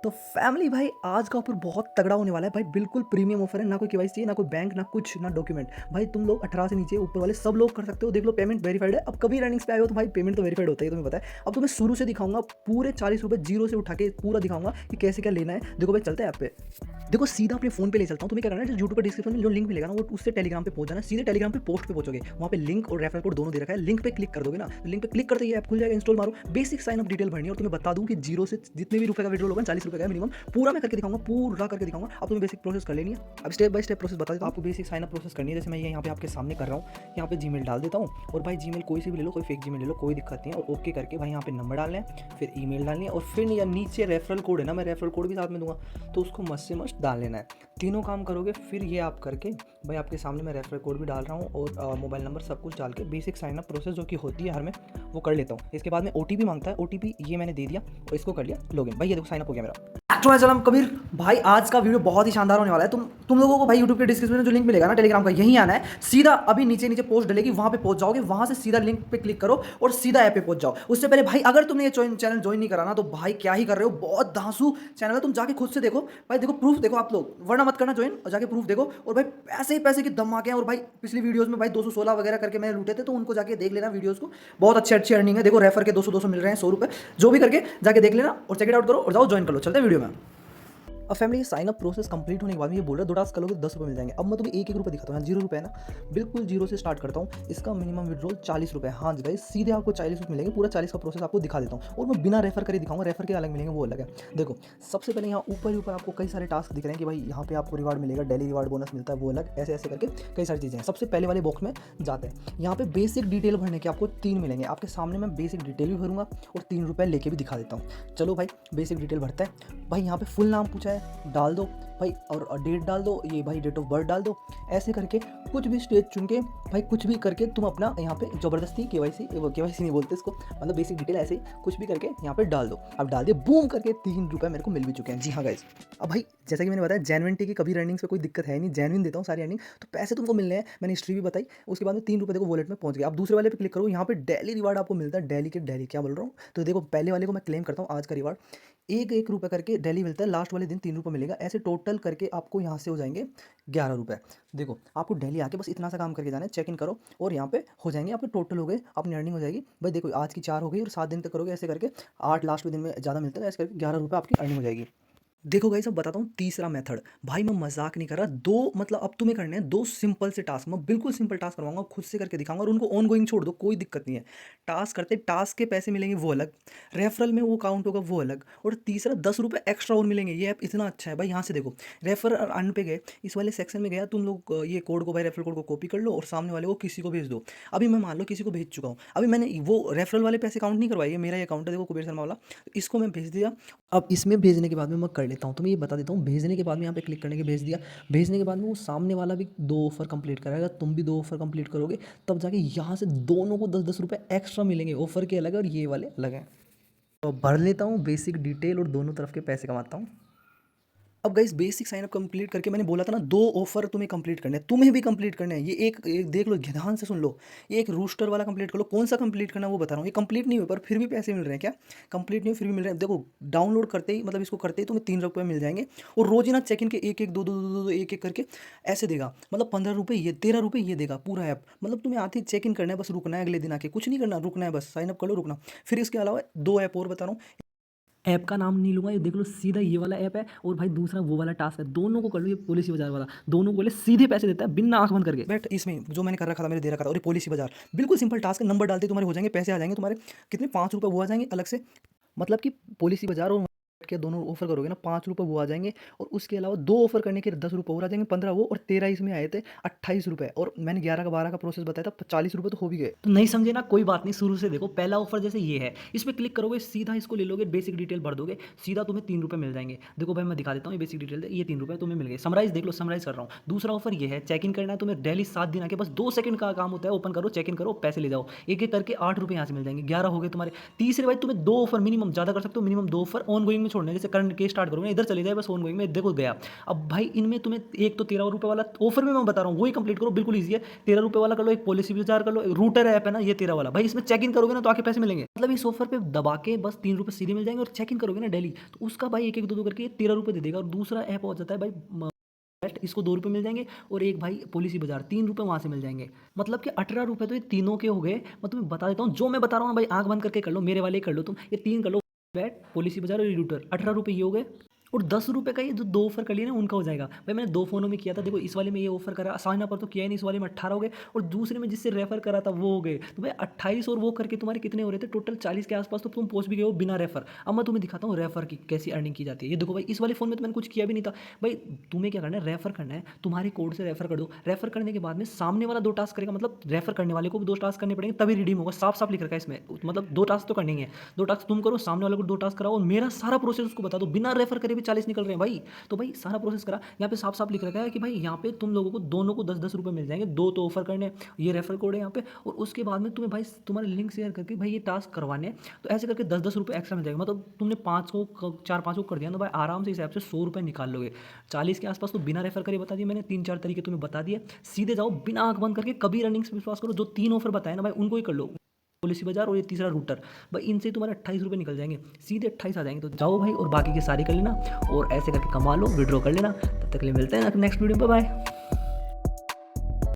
तो फैमिली भाई आज का ऑफर बहुत तगड़ा होने वाला है भाई। बिल्कुल प्रीमियम ऑफर है। ना कोई केवाईसी चाहिए, ना कोई बैंक, ना कुछ, ना डॉक्यूमेंट। भाई तुम लोग 18 से नीचे ऊपर वाले सब लोग कर सकते हो। देख लो पेमेंट वेरीफाइड है। अब कभी रनिंग्स पे आए हो तो भाई पेमेंट तो वेरीफाइड होता है, तुम्हें पता है। अब तुम्हें शुरू से दिखाऊंगा, पूरे 40 रुपये जीरो से उठा के पूरा दिखाऊंगा कि कैसे क्या लेना है। देखो भाई चलते हैं ऐप पे। देखो सीधा अपने फोन पे ले चलता हूँ। तुम्हें क्या करना है, जो यूट्यूब का डिस्क्रिप्शन में जो लिंक मिलेगा ना, वो उससे टेलीग्राम पे पहुंच जाना। सीधे टेलीग्राम पे पोस्ट पे पहुंचोगे, वहाँ पे लिंक और रेफरल कोड दोनों दे रखा है। लिंक पे क्लिक कर दोगे ना, तो लिंक पे क्लिक करते ही ऐप खुल जाएगा। इंस्टॉल मारो, बेसिक साइन अप डिटेल भरनी है। और तुम्हें बता दूँ कि जीरो से जितने भी रुपए का विड्रॉल होगा, 40 रुपए का मिनिमम, पूरा मैं करके दिखाऊंगा, पूरा करके दिखाऊंगा। अब तुम्हें बेसिक प्रोसेस कर लेनी है। अब स्टेप बाय स्टेप प्रोसेस बता देता हूँ आपको। बेसिक साइन अप प्रोसेस करनी है, जैसे मैं ये यहाँ पे आपके सामने कर रहा हूँ। यहाँ पे जीमेल डाल देता हूँ, और भाई जीमेल कोई से भी ले लो, कोई फेक जीमेल ले लो, कोई दिक्कत नहीं है। और ओके करके भाई यहाँ पे नंबर डालना है, फिर ईमेल डालनी है, और फिर या नीचे रेफरल कोड है ना, मैं रेफरल कोड भी साथ में दूंगा, तो उसको मस्त से मस्त डाल लेना है। तीनों काम करोगे, फिर ये आप करके भाई आपके सामने मैं रेफरल कोड भी डाल रहा हूँ, और मोबाइल नंबर सब कुछ डाल के बेसिक साइन अप प्रोसेस जो कि होती है हर में, वो कर लेता हूँ। इसके बाद में ओटीपी मांगता है, ओटीपी ये मैंने दे दिया और इसको कर लिया लॉगिन। भाई ये देखो साइन अप हो गया मेरा। चलम कबीर भाई, आज का वीडियो बहुत ही शानदार होने वाला है। तुम लोगों को भाई यूट्यूब के डिस्क्रिप्शन में जो लिंक मिलेगा ना टेलीग्राम का, यहीं आना है। सीधा अभी नीचे नीचे पोस्ट डलेगी, वहां पे पहुंच जाओगे। वहां से सीधा लिंक पे क्लिक करो और सीधा ऐप पे पहुंच जाओ। उससे पहले भाई अगर तुमने ये चैनल ज्वाइन नहीं करा ना, तो भाई क्या ही कर रहे हो। बहुत धांसू चैनल है, तुम जाके खुद से देखो भाई। देखो प्रूफ देखो आप लोग, वरना मत करना ज्वाइन, और जाके प्रूफ देखो। और भाई पैसे ही पैसे की धमाके हैं। और भाई पिछली वीडियोस में भाई 216 वगैरह करके मैंने लूटे थे, तो उनको जाके देख लेना वीडियोस को। बहुत अच्छी अच्छी अर्निंग है। देखो रेफर के 200 मिल रहे हैं, 100 रुपये जो भी करके जाके देख लेना, और चेक इट आउट करो और जाओ ज्वाइन कर लो। चलते हैं वीडियो में। अब family sign up process complete होने के बाद में ये बोल रहा है 2 टास्क करोगे 10 रुपये मिल जाएंगे। अब मैं तुम्हें एक एक रुपये दिखाता हूँ। यहाँ 0 रुपये है ना, बिल्कुल जीरो से स्टार्ट करता हूँ। इसका मिनिमम विड्रॉल 40 रुपये। हाँ जी गाइस, सीधे आपको 40 रुपये मिलेंगे। पूरा 40 का प्रोसेस आपको दिखा देता हूँ, और मैं बिना रेफर करे दिखाऊंगा। रेफर के अलग मिलेंगे, वो अलग है। देखो सबसे पहले यहाँ ऊपर ही ऊपर आपको कई सारे टास्क दिख रहे हैं कि भाई यहाँ पे आपको रिवार्ड मिलेगा, डेली रिवार्ड बोनस मिलता है, वो अलग, ऐसे ऐसे करके कई सारी चीज़ें हैं। सबसे पहले वाले बॉक्स में जाते हैं। यहाँ पे बेसिक डिटेल भरने के आपको 3 मिलेंगे। आपके सामने मैं बेसिक डिटेल भी भरूंगा और 3 रुपये लेके भी दिखा देता हूँ। चलो भाई बेसिक डिटेल भरता है। भाई यहाँ पे फुल नाम पूछा है, डाल दो भाई, और डेट डाल दो, ये भाई डेट ऑफ बर्थ डाल दो। ऐसे करके कुछ भी स्टेज चुन के भाई, कुछ भी करके तुम अपना यहाँ पे ज़बरदस्ती केवाईसी नहीं बोलते इसको, मतलब बेसिक डिटेल ऐसे ही कुछ भी करके यहाँ पे डाल दो। अब डाल दिए, बूम करके 3 रुपये मेरे को मिल भी चुके हैं। जी हाँ गाइस। अब भाई जैसा कि मैंने बताया, जेन्युइनिटी की कभी रनिंग्स पे कोई दिक्कत है नहीं, जेन्युइन देता हूँ सारी रनिंग, तो पैसे तुमको मिलने हैं। मैंने हिस्ट्री भी बताई। उसके बाद में 3 रुपये देखो वॉलेट में पहुँच गया। अब दूसरे वाले पे क्लिक करो, यहाँ पे डेली रिवार्ड आपको मिलता है। डेली के डेली क्या बोल रहा हूँ, तो देखो पहले वाले को मैं क्लेम करता हूँ। आज का रिवार्ड 1 रुपये करके डेली मिलता है। लास्ट वाले दिन 3 रुपये मिलेगा। ऐसे टोटल करके आपको यहाँ से हो जाएंगे 11 रुपये। देखो आपको डेली आके बस इतना सा काम करके जाना है, चेक इन करो, और यहाँ पे हो जाएंगे आपके टोटल हो गए, अपनी अर्निंग हो जाएगी। भाई देखो आज की 4 हो गई, और 7 दिन तक करोगे ऐसे करके, 8 लास्ट दिन में ज़्यादा मिलता है, ऐसे करके 11 रुपये आपकी अर्निंग हो जाएगी। देखो गाइस, अब बताता हूँ तीसरा मेथड। भाई मैं मजाक नहीं कर रहा। दो मतलब अब तुम्हें करने हैं 2 सिंपल से टास्क। मैं बिल्कुल सिंपल टास्क करवाऊंगा, खुद से करके दिखाऊंगा, और उनको ऑन गोइंग छोड़ दो, कोई दिक्कत नहीं है। टास्क करते टास्क के पैसे मिलेंगे वो अलग, रेफरल में वो काउंट होगा वो अलग, और तीसरा 10 रुपये एक्स्ट्रा और मिलेंगे। ये ऐप इतना अच्छा है भाई। यहाँ से देखो रेफर अर्न पे गए, इस वाले सेक्शन में गया, तुम लोग ये कोड को भाई रेफरल कोड को कॉपी कर लो और सामने वाले को किसी को भेज दो। अभी मैं मान लो किसी को भेज चुका हूँ, अभी मैंने वो रेफरल वाले पैसे काउंट नहीं करवाए, ये मेरा ये अकाउंट है, देखो कुबेर शर्मा वाला, तो इसको मैं भेज दिया। अब इसमें भेजने के बाद में मैं कर लेता हूँ, तो मैं ये बता देता हूँ। भेजने के बाद में यहाँ पे क्लिक करने के भेज दिया। भेजने के बाद में वो सामने वाला भी 2 ऑफर कंप्लीट कराएगा, तुम भी 2 ऑफर कंप्लीट करोगे, तब जाके यहाँ से दोनों को 10-10 रुपये एक्स्ट्रा मिलेंगे। ऑफर के अलग है और ये वाले अलग हैं। तो भर लेता हूँ बेसिक डिटेल और दोनों तरफ के पैसे कमाता हूँ। अब गाइस बेसिक साइनअप कंप्लीट करके, मैंने बोला था ना 2 ऑफर तुम्हें कंप्लीट करने हैं, तुम्हें भी कंप्लीट करने हैं। ये एक देख लो, ध्यान से सुन लो। ये एक रूस्टर वाला कंप्लीट कर लो। कौन सा कंप्लीट करना है वो बता रहा हूँ। ये कंप्लीट नहीं हुआ पर फिर भी पैसे मिल रहे हैं। क्या कंप्लीट नहीं हुए फिर भी मिल रहे हैं। देखो डाउनलोड करते ही, मतलब इसको करते ही तुम्हें 3 रुपये मिल जाएंगे। और रोज ही ना चेक इन के एक एक दो दो दो दो एक एक करके ऐसे देगा। मतलब 15 रुपये ये, 13 रुपये ये देगा पूरा ऐप। मतलब तुम्हें आते ही चेक इन करना है, बस रुकना है, अगले दिन आके कुछ नहीं करना, रुकना है, बस साइनअप कर लो, रुकना। फिर इसके अलावा 2 ऐप और बता रहा हूँ। ऐप का नाम नहीं लूँगा, ये देख लो सीधा ये वाला ऐप है, और भाई दूसरा वो वाला टास्क है। दोनों को कर लो। ये पॉलिसी बाजार वाला, दोनों को बोले सीधे पैसे देता है बिना आंख बंद करके। बट इसमें जो मैंने कर रखा था, मैंने दे रखा था, और ये पॉलिसी बाजार बिल्कुल सिंपल टास्क है। नंबर डालते तुम्हारे हो जाएंगे, पैसे आ जाएंगे तुम्हारे। कितने 5 रुपये वो आ जाएंगे अलग से। मतलब कि पॉलिसी बाजार और के दोनों ऑफर करोगे ना, 5 रुपये वो आ जाएंगे, और उसके अलावा 2 ऑफर करने के 10 रुपये और आ जाएंगे, 15 वो, और 13 इसमें आए थे 28 रुपये। और मैंने 11 का 12 का प्रोसेस बताया था, 40 रुपये तो हो भी गए। तो नहीं समझे ना, कोई बात नहीं, शुरू से देखो। पहला ऑफर जैसे ये है, इस पर क्लिक करोगे, सीधा इसको ले लोगे, बेसिक डिटेल भर दोगे, सीधा तुम्हें 3 रुपये मिल जाएंगे। देखो भाई मैं दिखा देता हूँ, ये बेसिक डिटेल, ये 3 रुपये तुम्हें मिल गए। समराइज देख लो, समराइज कर रहा हूँ। दूसरा ऑफर ये है, चेक इन करना है तुम्हें डेली 7 दिन आके, बस 2 सेकंड का काम होता है। ओपन करो, चेक इन करो, पैसे ले जाओ। एक एक करके 8 रुपये यहाँ से मिल जाएंगे, 11 हो गए तुम्हारे। तीसरे भाई तुम्हें 2 ऑफर मिनिमम, ज़्यादा कर सकते हो, मिनिमम 2 ऑफर ऑन गोइंग में छोड़ना है, जैसे करंट केस स्टार्ट करोगे इधर चले जाए बस ऑन गोइंग में देखो गया। अब भाई इनमें तुम्हें एक तो 13 रुपये वाला ऑफर में मैं बता रहा हूँ वही कंप्लीट करो, बिल्कुल ईजी है। 13 रुपये वाला कर लो, एक पॉलिसी बाजार कर लो, रूटर ऐप है ना ये 13 वाला, भाई इसमें चेक इन करोगे ना तो आके पैसे मिलेंगे। मतलब इस ऑफर पे दबा के बस 3 रुपये सीधे मिल जाएंगे, और चेक इन करोगे ना डेली तो उसका भाई एक एक दो दो करके 13 रुपये दे देगा। और दूसरा ऐप हो जाता है भाई इसको 2 रुपये मिल जाएंगे, और एक भाई पॉलिसी बाजार 3 रुपये वहाँ से मिल जाएंगे। मतलब कि 18 रुपये तो ये तीनों के हो गए। मैं तुम्हें बता देता हूँ जो मैं बता रहा हूँ ना भाई, आंख बंद करके कर लो, मेरे वाले कर लो तुम, ये 3 कर लो, बैट पॉलिसी बाजार और रिड्यूटर, 18 रुपये ये हो गए। और 10 रुपये का ये जो 2 ऑफर कर लिए ना उनका हो जाएगा। भाई मैंने 2 फोनों में किया था, देखो इस वाले में ये ऑफर करा, साइना पर तो किया ही नहीं, इस वाले में 18 हो गए, और दूसरे में जिससे रेफर करा था वो हो गए। तो भाई 28 और वो करके तुम्हारे कितने हो रहे थे टोटल 40 के आसपास, तो तुम पहुंच भी गए हो बिना रेफर। अब मैं तुम्हें दिखाता हूँ रेफर की कैसी अर्निंग की जाती है। ये देखो भाई इस वाले फोन में तो मैंने कुछ किया भी नहीं था। भाई तुम्हें क्या करना है, रेफर करना है, तुम्हारे कोड से रेफर कर दो। रेफर करने के बाद में सामने वाला 2 टास्क करेगा, मतलब रेफर करने वाले को भी 2 टास्क करने पड़ेंगे तभी रिडीम होगा, साफ साफ लिख रखा है इसमें। मतलब 2 टास्क तो करने ही है, 2 टास्क तुम करो, सामने वाले को 2 टास्क कराओ, और मेरा सारा प्रोसेस उसको बता दो, बिना रेफर करे भी 40 निकल रहे हैं भाई। तो भाई सारा प्रोसेस करा, यहाँ पे साफ साफ लिख रखा है कि भाई यहाँ पे तुम लोगों को दोनों को 10-10 रुपये मिल जाएंगे, 2 तो ऑफर करने, ये रेफर कोड है यहाँ पे, और उसके बाद में तुम्हें भाई तुम्हारे लिंक शेयर करके भाई ये टास्क करवाने हैं, तो ऐसे करके 10-10 रुपये एक्स्ट्रा मिल जाएगा। मतलब तुमने 4-5 को कर दिया तो भाई आराम से इस ऐप से 100 रुपये निकाल लोगे 40 के आसपास। तो बिना रेफर करे बता दिए मैंने, 3-4 तरीके तुम्हें बता दिए, सीधे जाओ बिना आंख बंद करके, कभी रनिंग्स पे विश्वास करो, जो 3 ऑफर बताए ना भाई उनको ही कर लो, पॉलिसी बाजार और ये तीसरा रूटर। भाई इनसे तुम्हारे 28 रुपये निकल जाएंगे, सीधे 28 आ जाएंगे। तो जाओ भाई और बाकी के सारे कर लेना, और ऐसे करके कमा लो, विड्रॉ कर लेना। तब तक के लिए मिलते हैं नेक्स्ट वीडियो में, बाय।